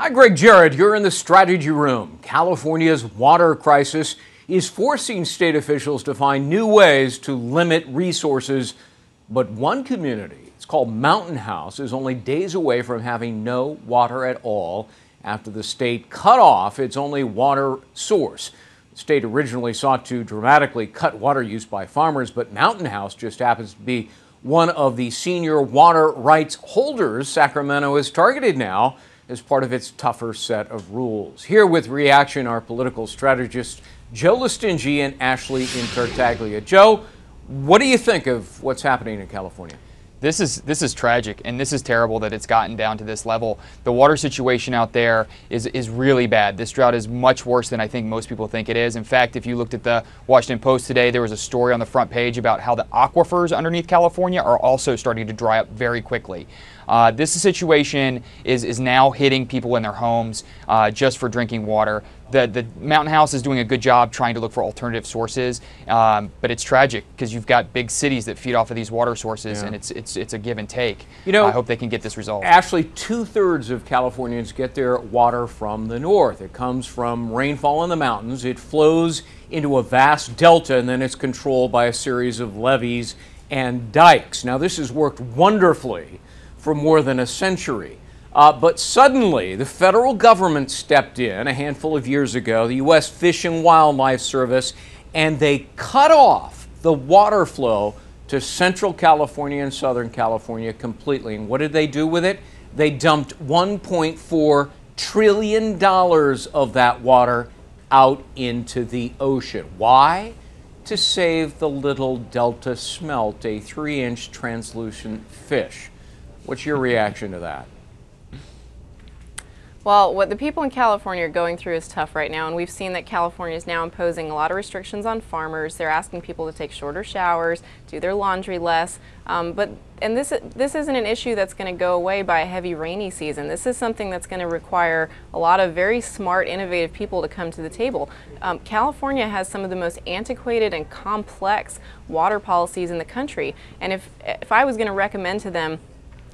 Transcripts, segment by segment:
Hi, Greg Jarrett. You're in the strategy room. California's water crisis is forcing state officials to find new ways to limit resources. But one community, it's called Mountain House, is only days away from having no water at all after the state cut off its only water source. The state originally sought to dramatically cut water use by farmers, but Mountain House just happens to be one of the senior water rights holders Sacramento is targeted now as part of its tougher set of rules. Here with reaction, our political strategists, Joe Lestingi and Ashley Intartaglia. Joe, what do you think of what's happening in California? This is tragic, and this is terrible that it's gotten down to this level. The water situation out there is really bad. This drought is much worse than I think most people think it is. In fact, if you looked at the Washington Post today, there was a story on the front page about how the aquifers underneath California are also starting to dry up very quickly. This situation is now hitting people in their homes just for drinking water. The Mountain House is doing a good job trying to look for alternative sources, but it's tragic because you've got big cities that feed off of these water sources, and it's a give and take. You know, I hope they can get this resolved. Ashley, 2/3 of Californians get their water from the north. It comes from rainfall in the mountains. It flows into a vast delta, and then it's controlled by a series of levees and dikes. Now, this has worked wonderfully for more than a century. But suddenly, the federal government stepped in a handful of years ago, the U.S. Fish and Wildlife Service, and they cut off the water flow to Central California and Southern California completely. And what did they do with it? They dumped $1.4 trillion of that water out into the ocean. Why? To save the little Delta smelt, a 3-inch translucent fish. What's your reaction to that? Well, what the people in California are going through is tough right now, and we've seen that California is now imposing a lot of restrictions on farmers. They're asking people to take shorter showers, do their laundry less, and this isn't an issue that's going to go away by a heavy rainy season. This is something that's going to require a lot of very smart, innovative people to come to the table. California has some of the most antiquated and complex water policies in the country, and if I was going to recommend to them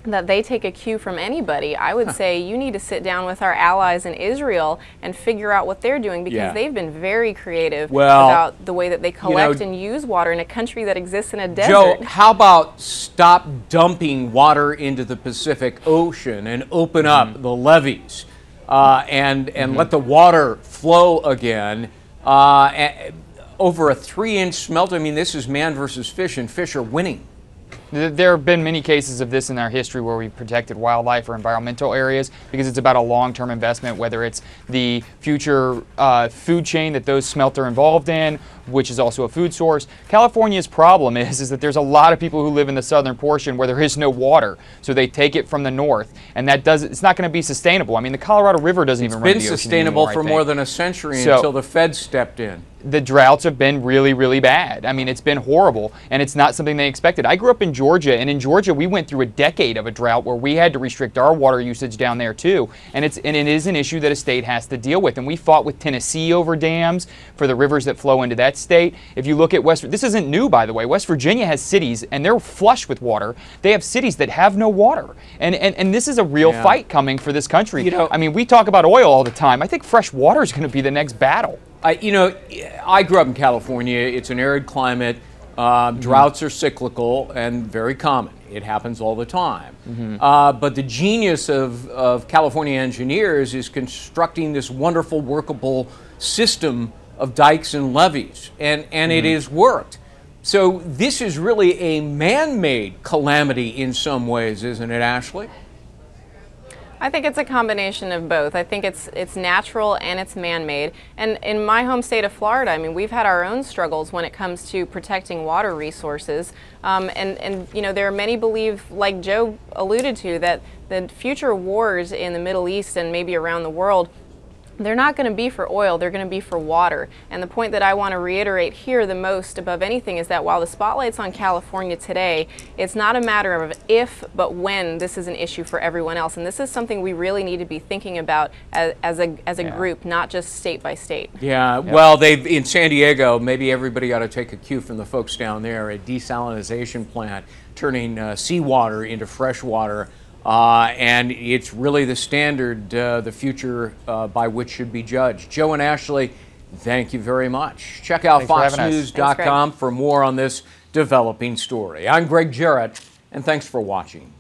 that they take a cue from anybody, I would say you need to sit down with our allies in Israel and figure out what they're doing, because they've been very creative about the way that they collect and use water in a country that exists in a desert. Joe, how about stop dumping water into the Pacific Ocean and open up the levees and let the water flow again? Over a 3-inch smelt, I mean, this is man versus fish, and fish are winning. There have been many cases of this in our history where we've protected wildlife or environmental areas because it's about a long-term investment, whether it's the future food chain that those smelt are involved in, which is also a food source. California's problem is that there's a lot of people who live in the southern portion where there is no water, so they take it from the north, and it's not going to be sustainable. I mean, the Colorado River doesn't even run the ocean anymore. It's been sustainable for more than a century until the feds stepped in. The droughts have been really, really bad. I mean, it's been horrible, and it's not something they expected. I grew up in Georgia, and in Georgia, we went through a decade of a drought where we had to restrict our water usage down there too, and it is an issue that a state has to deal with. And we fought with Tennessee over dams for the rivers that flow into that state. If you look at this isn't new, by the way. West Virginia has cities, and they're flush with water. They have cities that have no water, and this is a real fight coming for this country. You know, I mean, we talk about oil all the time. I think fresh water is going to be the next battle. I grew up in California. It's an arid climate. Droughts are cyclical and very common. It happens all the time. But the genius of California engineers is constructing this wonderful, workable system of dikes and levees, and it has worked. So this is really a man-made calamity in some ways, isn't it, Ashley? I think it's a combination of both. I think it's natural and it's man-made. And in my home state of Florida, I mean, we've had our own struggles when it comes to protecting water resources. And you know, there are many believe, like Joe alluded to, that the future wars in the Middle East and maybe around the world, they're not going to be for oil, they're going to be for water. And the point that I want to reiterate here the most above anything is that while the spotlight's on California today, it's not a matter of if, but when this is an issue for everyone else. And this is something we really need to be thinking about as a group, not just state by state. Yeah, well, in San Diego, maybe everybody ought to take a cue from the folks down there, a desalinization plant turning seawater into fresh water and it's really the standard, the future by which should be judged. Joe and Ashley, thank you very much. Check out FoxNews.com for more on this developing story. I'm Greg Jarrett, and thanks for watching.